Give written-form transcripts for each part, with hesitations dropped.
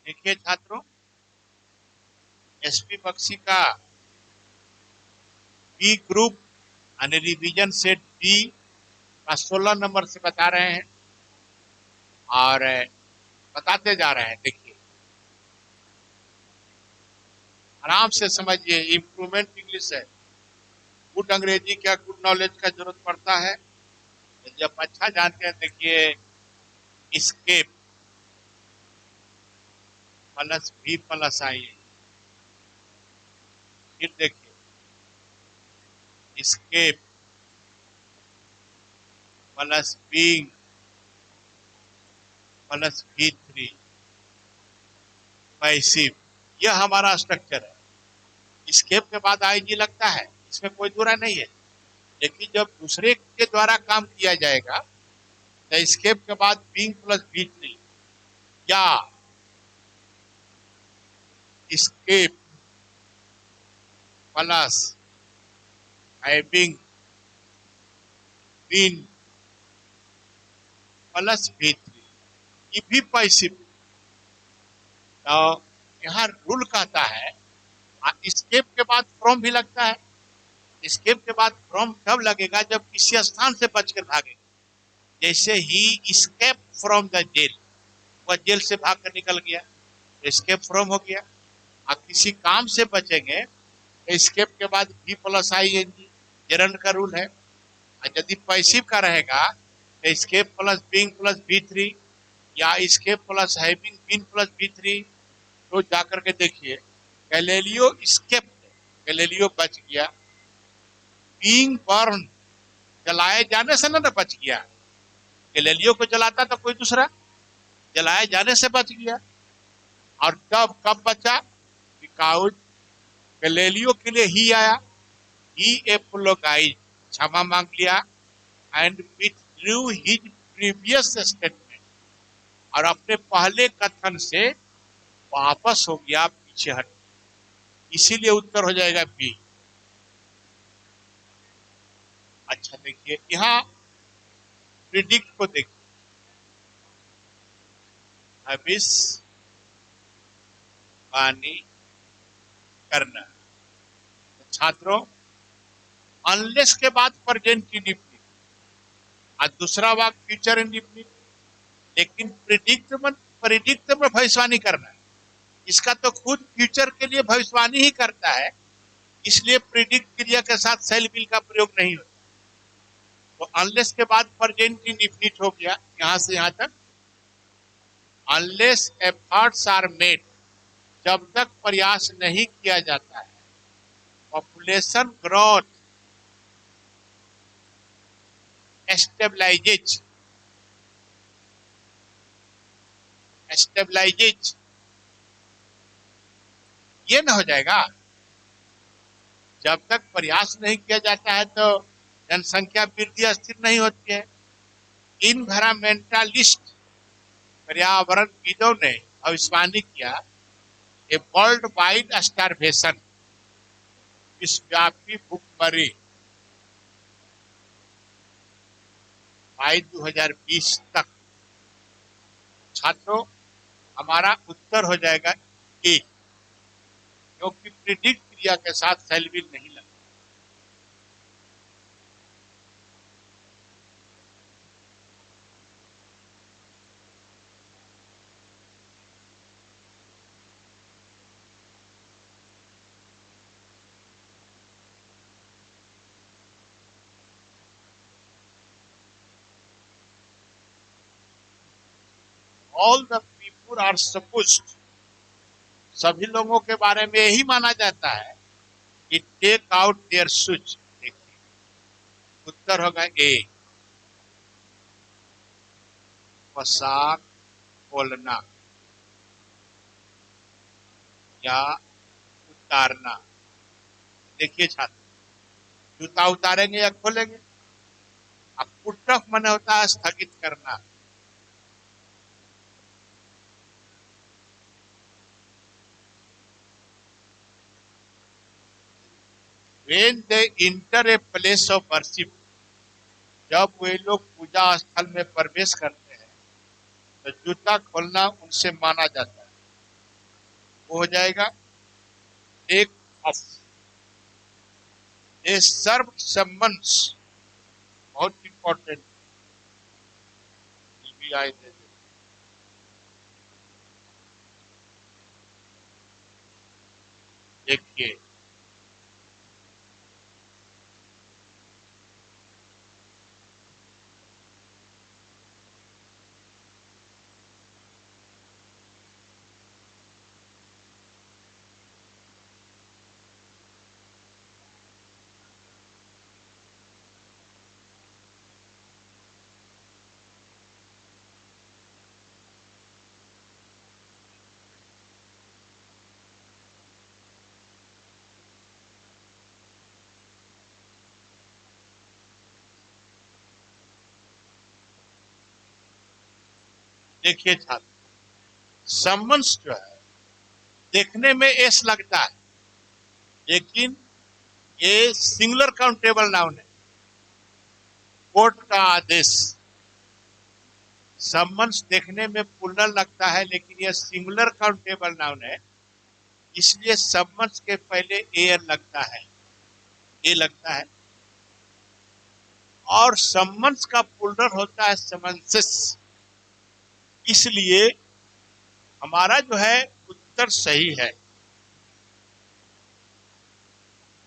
देखिए छात्रों, एसपी बख्शी का बी ग्रुप यानी रिवीजन सेट बी का 16 नंबर से बता रहे हैं और बताते जा रहे हैं। देखिए, आराम से समझिए। इम्प्रूवमेंट इंग्लिश है, गुड अंग्रेजी क्या गुड नॉलेज का जरूरत पड़ता है जब अच्छा जानते हैं। देखिए, स्केप प्लस भी प्लस आई, फिर देखिए स्केप प्लस बीइंग प्लस भी थ्री पैसिव। यह हमारा स्ट्रक्चर है। स्केप के बाद आईजी लगता है, इसमें कोई दूरा नहीं है। लेकिन जब दूसरे के द्वारा काम किया जाएगा तो स्केप के बाद बीइंग प्लस भी थ्री या स्केप प्लस हैविंग बीन प्लस भी थ्री, ये भी पैसिव। तो यहाँ रूल कहता है स्केप के बाद फ्रॉम भी लगता है। स्केप के बाद फ्रॉम तब लगेगा जब किसी स्थान से बचकर भागेगा। जैसे ही स्केप फ्रॉम द जेल, वह जेल से भागकर निकल गया, स्केप फ्रॉम हो गया। और किसी काम से बचेंगे तो स्केप के बाद भी प्लस आई एन जी, जरन का रूल है। और यदि पैसिव का रहेगा तो स्केप plus being plus V three या स्केप plus having been plus V three. तो जाकर के देखिए, गैलीलियो स्केप, गैलीलियो बच गया। बीइंग बर्न, जलाए जाने से ना बच गया। गैलीलियो को जलाता तो कोई दूसरा, जलाए जाने से बच गया। और तब कब बचा? बिकॉज गैलीलियो के लिए ही आया, ही एपोलोगाइज, क्षमा मांग लिया and withdrew his previous statement, और अपने पहले कथन से वापस हो गया, पीछे हट। इसीलिए उत्तर हो जाएगा बी। अच्छा देखिए, यहाँ प्रिडिक्ट को देखिए, भविष्यवाणी करना। तो छात्रों, अनलेस के बाद प्रेजेंट इंडिफिनिट और दूसरा वाक्य फ्यूचर इंडिफिनिट। लेकिन प्रिडिक्ट में भविष्यवाणी करना, इसका तो खुद फ्यूचर के लिए भविष्यवाणी ही करता है, इसलिए प्रिडिक्ट क्रिया के साथ सेल विल का प्रयोग नहीं होता। तो अनलेस के बाद प्रेजेंट इंडिफिनिट हो गया यहां से यहां तक। अनलेस एफर्ट्स आर मेड, जब तक प्रयास नहीं किया जाता है। पॉपुलेशन ग्रोथ स्टेबलाइजेज, स्टेबलाइजेज ये ना हो जाएगा। जब तक प्रयास नहीं किया जाता है तो जनसंख्या वृद्धि स्थिर नहीं होती है। इन्वायरमेंटलिस्ट, पर्यावरणविदों ने भविष्यवाणी किया ए वर्ल्ड वाइड स्टारवेशन, विश्वव्यापी भूखमरी बाई 2020 तक। छात्रों, हमारा उत्तर हो जाएगा ए, क्योंकि प्रिडिक्ट क्रिया के साथ सेल विल नहीं लगता। All the people are supposed, सभी लोगों के बारे में यही माना जाता है कि टेक आउट देयर शूज। उत्तर होगा ए, पोशाक खोलना या उतारना। देखिए छात्र, जूता उतारेंगे या खोलेंगे। अब पुट ऑफ मन होता है स्थगित करना। When they enter a place of worship, जब वे लोग पूजा स्थल में प्रवेश करते हैं तो जूता खोलना उनसे माना जाता है। वो हो जाएगा टेक ऑफ। ए सर्व सम्मन्स, बहुत इंपॉर्टेंट, टीबीआई दे दे। देखिए देखिए छात्र, सम्मन्स जो है देखने में एस लगता है, लेकिन ये सिंगुलर काउंटेबल नाउन है। कोर्ट का आदेश, सम्मन्स देखने में प्लूरल लगता है लेकिन यह सिंगुलर काउंटेबल नाउन है, इसलिए सम्मन्स के पहले एयर लगता है, ए लगता है। और सम्मन्स का प्लूरल होता है समन्सेस। इसलिए हमारा जो है उत्तर सही है,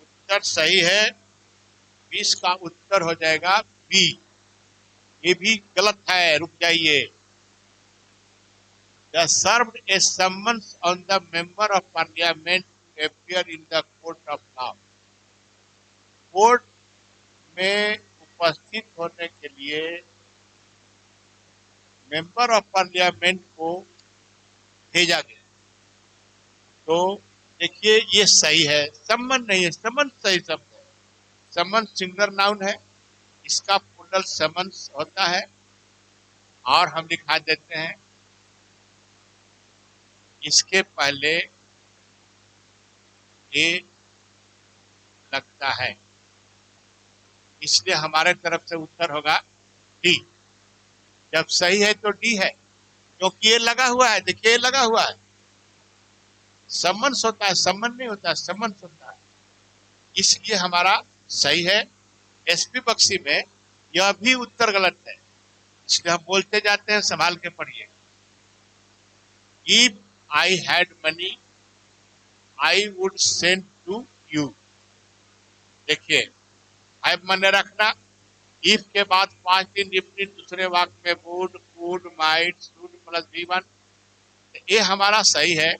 उत्तर सही है। 20 का उत्तर हो जाएगा बी। ये भी गलत है, रुक जाइए। They served a summons on the member of parliament to appear in the court of law. Court में उपस्थित होने के लिए मेंबर ऑफ पार्लियामेंट को भेजा गया। तो देखिए ये सही है, सम्मन नहीं है, समन सही शब्द है। समन सिंगुलर नाउन है, इसका प्लूरल समन्स होता है। और हम लिखा देते हैं इसके पहले ए लगता है, इसलिए हमारे तरफ से उत्तर होगा डी। जब सही है तो डी है, क्योंकि ये लगा हुआ है। देखिए ये लगा हुआ है, समन्स होता है, सम्मन नहीं होता है, समन्स होता है, इसलिए हमारा सही है। एसपी बख्शी में यह भी उत्तर गलत है, इसलिए हम बोलते जाते हैं, संभाल के पढ़िए। If I had money I would send to you. देखिए है मन रखना, इफ के बाद 5 दिन डिफिनिट दूसरे वाक्य में would, could, might, should plus V1। तो ये हमारा सही है।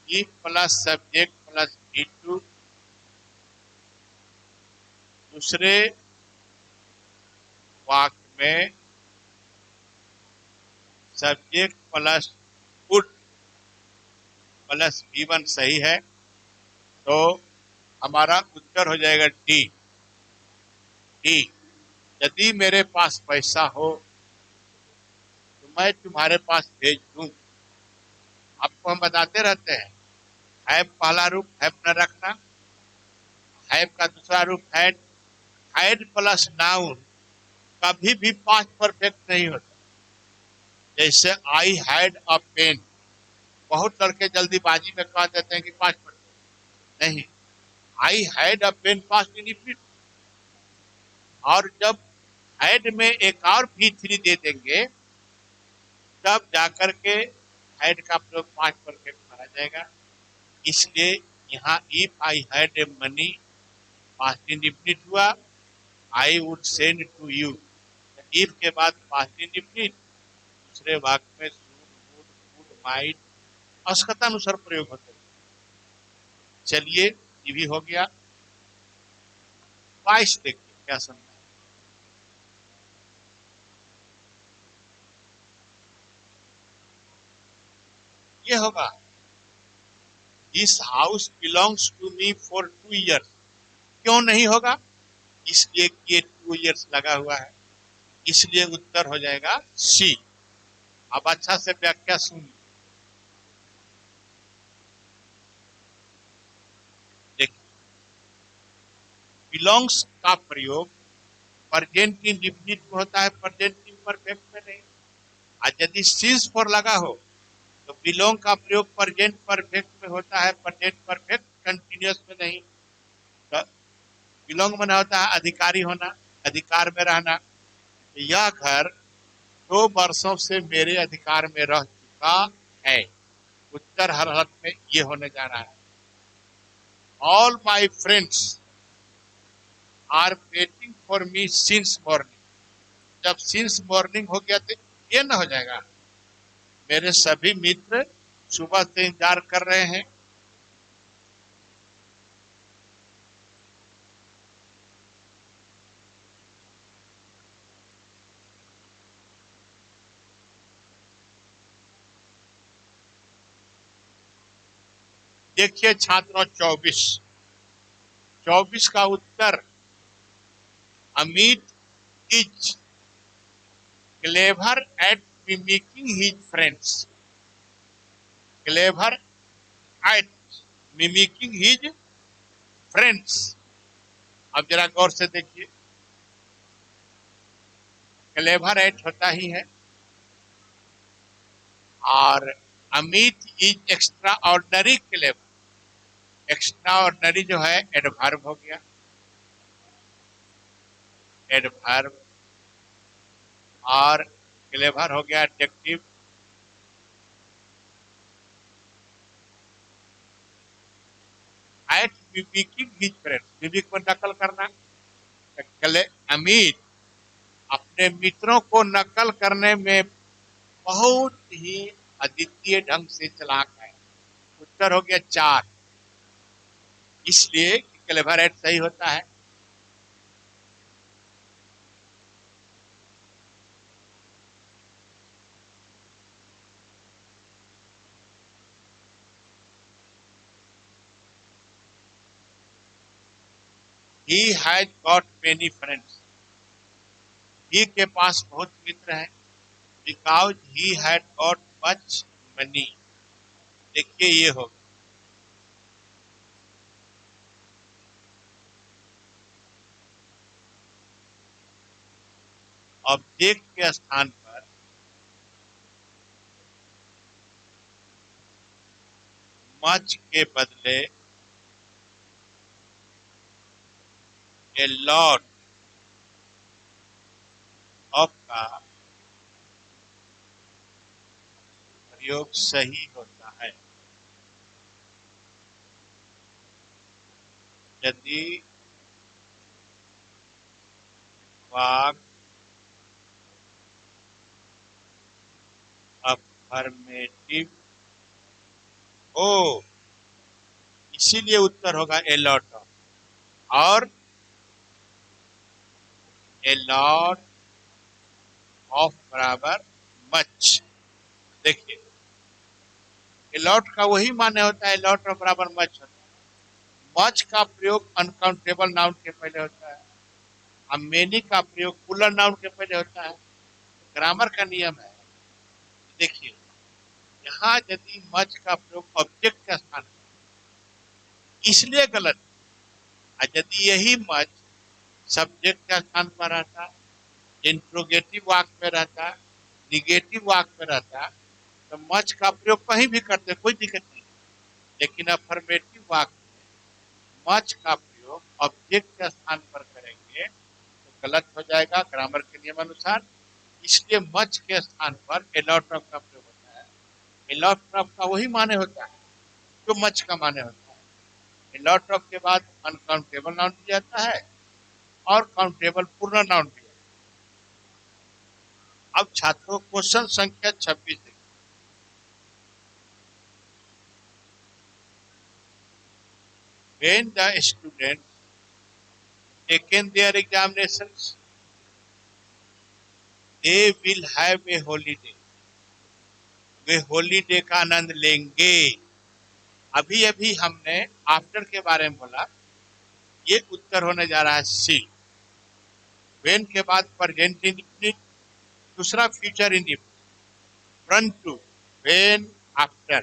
If plus subject plus V2 दूसरे वाक्य में subject plus could plus V1 सही है। तो हमारा उत्तर हो जाएगा डी। डी, यदि मेरे पास पैसा हो तो मैं तुम्हारे पास भेज दूं। आपको हम बताते रहते हैं, हैव पहला रूप हैव न रखना, हैव का दूसरा रूप हैड। हैड प्लस नाउन कभी भी पास्ट परफेक्ट नहीं होता। जैसे आई हैड अ पेन, बहुत लड़के जल्दीबाजी में कह देते हैं कि पास्ट परफेक्ट नहीं। I had a pen past indefinite. और जब हैड में एक और V3 दे देंगे तब जाकर के हैड का प्रयोग पास्ट परफेक्ट माना जाएगा। इसलिए यहाँ if I had a money past indefinite हुआ, I would send to you. If के बाद पास्ट इंडिफिनिट दूसरे वाक्य में शुड, वुड, कुड, माइट आवश्यकतानुसार प्रयोग होते हैं। चलिए ये भी हो गया। 22 देखिए क्या समझा। ये होगा this house belongs to me for 2 years। क्यों नहीं होगा? इसलिए कि ये 2 years लगा हुआ है, इसलिए उत्तर हो जाएगा सी। अब अच्छा से व्याख्या सुनिए। देखिए बिलोंग्स का प्रयोग प्रेजेंट इंडिफिनिट में होता है, प्रेजेंट इम्परफेक्ट में नहीं। और यदि सीज फॉर लगा हो तो बिलोंग का प्रयोग प्रेजेंट परफेक्ट में होता है, प्रेजेंट परफेक्ट कंटिन्यूअस में नहीं। तो बिलोंग में होता है अधिकारी होना, अधिकार में रहना। यह घर 2 वर्षों से मेरे अधिकार में रह चुका है। उत्तर हर हालत में ये होने जा रहा है। All my friends are waiting for me since morning. जब सिंस मॉर्निंग हो गया तो ये ना हो जाएगा, मेरे सभी मित्र सुबह से इंतजार कर रहे हैं। देखिए छात्रों, 24 का उत्तर Amit is clever at mimicking his friends. Clever at mimicking his friends. अब जरा गौर से देखिए, क्लेवर एट होता ही है, और Amit is extra ordinary clever. Extra ordinary जो है एडवर्ब हो गया, एडवर्ब, और क्लेवर हो गया adjective. At mimicking his friends, mimic पर नकल करना। अमित अपने मित्रों को नकल करने में बहुत ही अद्वितीय ढंग से चालाक है। उत्तर हो गया 4, इसलिए क्लेवर एट सही होता है। He has got many friends. He के पास बहुत मित्र हैं, because he had got much money. देखिए ये हो, ऑब्जेक्ट के स्थान पर मच के बदले ए लॉट ऑफ का प्रयोग सही होता है। यदि वाक अफर्मेटिव हो, इसीलिए उत्तर होगा ए लॉट ऑफ। और ए लॉट ऑफ बराबर मच। देखिए ए लॉट का वही माने होता है, लॉट ऑफ बराबर मच होता है। मच का प्रयोग अनकाउंटेबल नाउन के पहले होता है, अब मेनी का प्रयोग पुलर नाउन के पहले होता है। ग्रामर का नियम है। देखिए यहाँ यदि मच का प्रयोग ऑब्जेक्ट के स्थान पर, इसलिए गलत। और यदि यही मच सब्जेक्ट के स्थान पर रहता, इंट्रोगेटिव वाक्य में रहता, निगेटिव वाक्य में रहता, तो मच का प्रयोग कहीं भी करते कोई दिक्कत नहीं। लेकिन अफर्मेटिव वाक्य में मच का प्रयोग ऑब्जेक्ट के स्थान पर करेंगे तो गलत हो जाएगा ग्रामर के नियम अनुसार। इसलिए मच के स्थान पर एलॉट्रॉप का प्रयोग होता है। एलॉट्रॉप का वही माने होता है जो मच का माने होता है। एलॉट्रॉप के बाद अनकाउंटेबल नाउन दिया जाता है और काउंटेबल पूर्ण नाउन दिया जाता है। अब छात्रों क्वेश्चन संख्या 26 देखिए। When the students taken their examinations, they will have a holiday. Way holiday का आनंद लेंगे। अभी अभी हमने आफ्टर के बारे में बोला, ये उत्तर होने जा रहा है सी। वेन के बाद प्रेजेंट इंडिफिनिट, दूसरा future indefinite, run two, when, after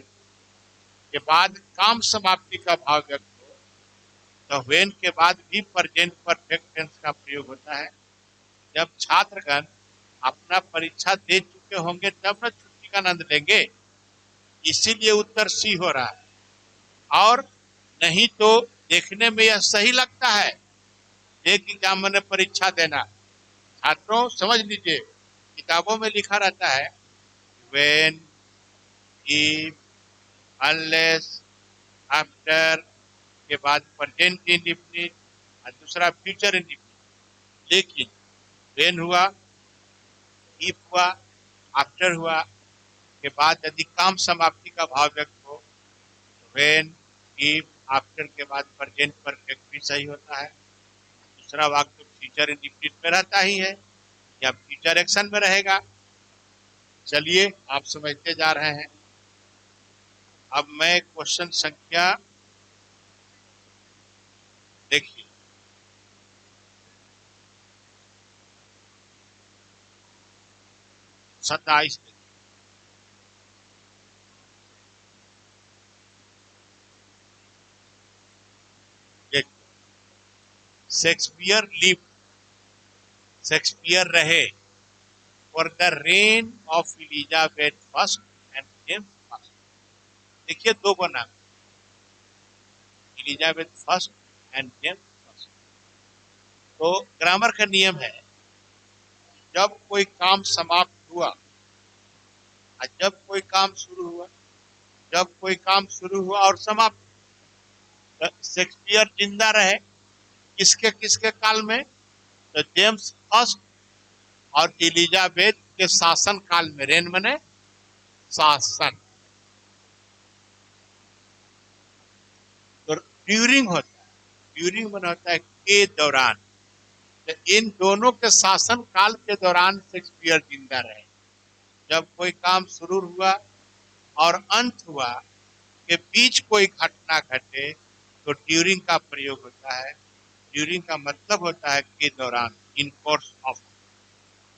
के बाद काम समाप्ति का भाव व्यक्त हो तो वेन के बाद भी प्रेजेंट परफेक्ट टेंस का प्रयोग होता है। जब छात्रगण अपना परीक्षा दे चुके होंगे तब न छुट्टी का आनंद लेंगे। इसीलिए उत्तर सी हो रहा है। और नहीं तो देखने में यह सही लगता है, एक एग्जाम में परीक्षा देना। छात्रों समझ लीजिए, किताबों में लिखा रहता है when, if, unless, after के बाद प्रेजेंट इंडिफिनिट और दूसरा फ्यूचर इंडिफिनिट। लेकिन when हुआ, if हुआ, आफ्टर हुआ के बाद यदि काम समाप्ति का भाव व्यक्त हो तो when, if, आफ्टर के बाद प्रेजेंट परफेक्ट भी सही होता है। दूसरा वाक्य तो फ्यूचर इंडिफिनिट में रहता ही है या फ्यूचर एक्शन में रहेगा। चलिए आप समझते जा रहे हैं। अब मैं क्वेश्चन संख्या देखिए 27 शेक्सपियर लिव, शेक्सपियर रहे for the rain of Elizabeth first and James first. देखिए दो बना, Elizabeth first and James first. तो ग्रामर का नियम है, जब कोई काम समाप्त हुआ और जब कोई काम शुरू हुआ, जब कोई काम शुरू हुआ और समाप्त, शेक्सपियर जिंदा रहे किसके किसके काल में, तो जेम्स फर्स्ट और एलिजाबेथ के शासन काल में। रेन मने शासन, तो ड्यूरिंग होता है, ड्यूरिंग मने होता है के दौरान। तो इन दोनों के शासन काल के दौरान शेक्सपियर जिंदा रहे। जब कोई काम शुरू हुआ और अंत हुआ के बीच कोई घटना घटे तो ड्यूरिंग का प्रयोग होता है। ड्यूरिंग का मतलब होता है के दौरान, इन कोर्स ऑफ।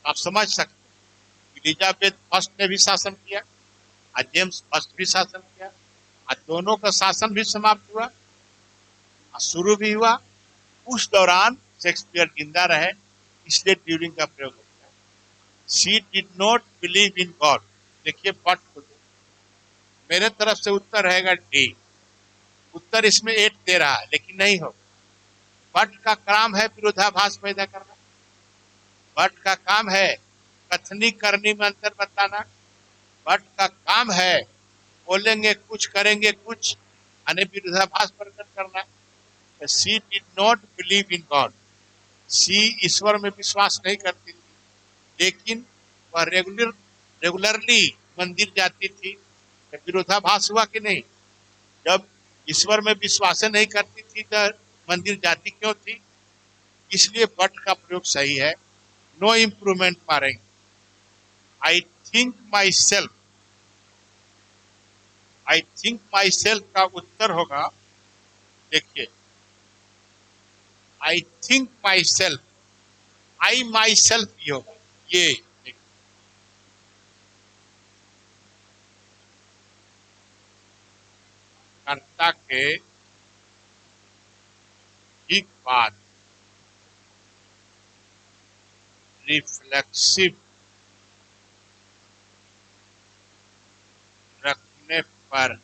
आप समझ सकते हैं, एलिजाबेथ फर्स्ट ने भी शासन किया और जेम्स फर्स्ट भी शासन किया और दोनों का शासन भी समाप्त हुआ और शुरू भी हुआ। उस दौरान शेक्सपियर जिंदा रहे, इसलिए ड्यूरिंग का प्रयोग होता है। She did not believe in God. देखिए बट को मेरे तरफ से उत्तर रहेगा डी। उत्तर इसमें 8 दे रहा है लेकिन नहीं होगा। बट का काम है विरोधाभास पैदा करना, बट का काम है कथनी करनी में अंतर बताना, बट का काम है बोलेंगे कुछ करेंगे कुछ, अन्य विरोधाभास प्रकट करना। She did not believe in God, she ईश्वर में विश्वास नहीं करती थी, लेकिन वह रेगुलरली मंदिर जाती थी। विरोधाभास हुआ कि नहीं, जब ईश्वर में विश्वास नहीं करती थी तो मंदिर जाती क्यों थी, इसलिए बट का प्रयोग सही है। नो इम्प्रूवमेंट मारेंगे। I think myself, I think myself का उत्तर होगा, देखिए I think myself, I myself ही होगा ये। कर्ता के ठीक बाद रिफ्लेक्सिव रखने पर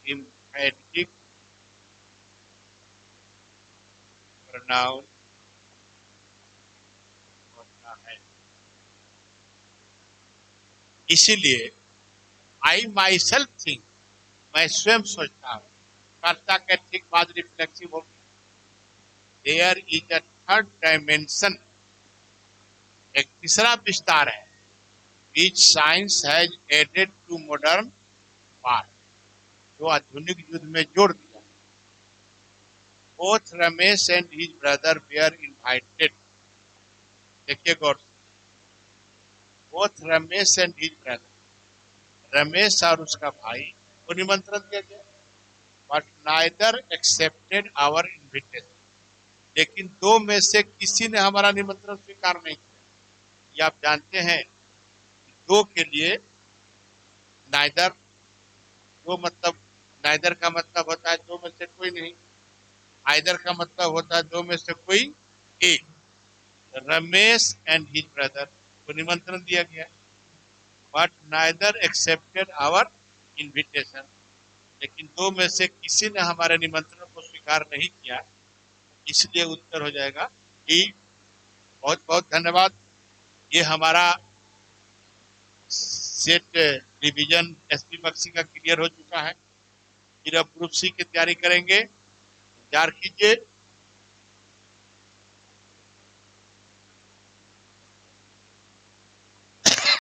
इम्फेटिक प्रोनाउन होता है। इसीलिए आई माई सेल्फ थिंक, मैं स्वयं सोचता हूँ, कर्ता के ठीक बाद रिफ्लेक्सिव होगी। There is a third dimension, एक तीसरा विस्तार है, which science has added to modern part, जो आधुनिक युद्ध में जोड़ दिया। Both Ramesh and his brother were invited. देखिए गौर से, both Ramesh and his brother, Ramesh और उसका भाई को निमंत्रण दिया गया, but neither accepted our invitation, लेकिन दो में से किसी ने हमारा निमंत्रण स्वीकार नहीं किया। ये आप जानते हैं, दो के लिए नाइदर, दो मतलब, नाइदर का मतलब होता है दो में से कोई नहीं, आइदर का मतलब होता है दो में से कोई एक। रमेश एंड हिज ब्रदर, को निमंत्रण दिया गया, but neither accepted our invitation. लेकिन दो में से किसी ने हमारे निमंत्रण को स्वीकार नहीं किया, इसलिए उत्तर हो जाएगा कि बहुत बहुत धन्यवाद। ये हमारा सेट डिवीजन एसपी बक्सी का क्लियर हो चुका है। फिर अब ग्रुप सी की तैयारी करेंगे, तैयार कीजिए।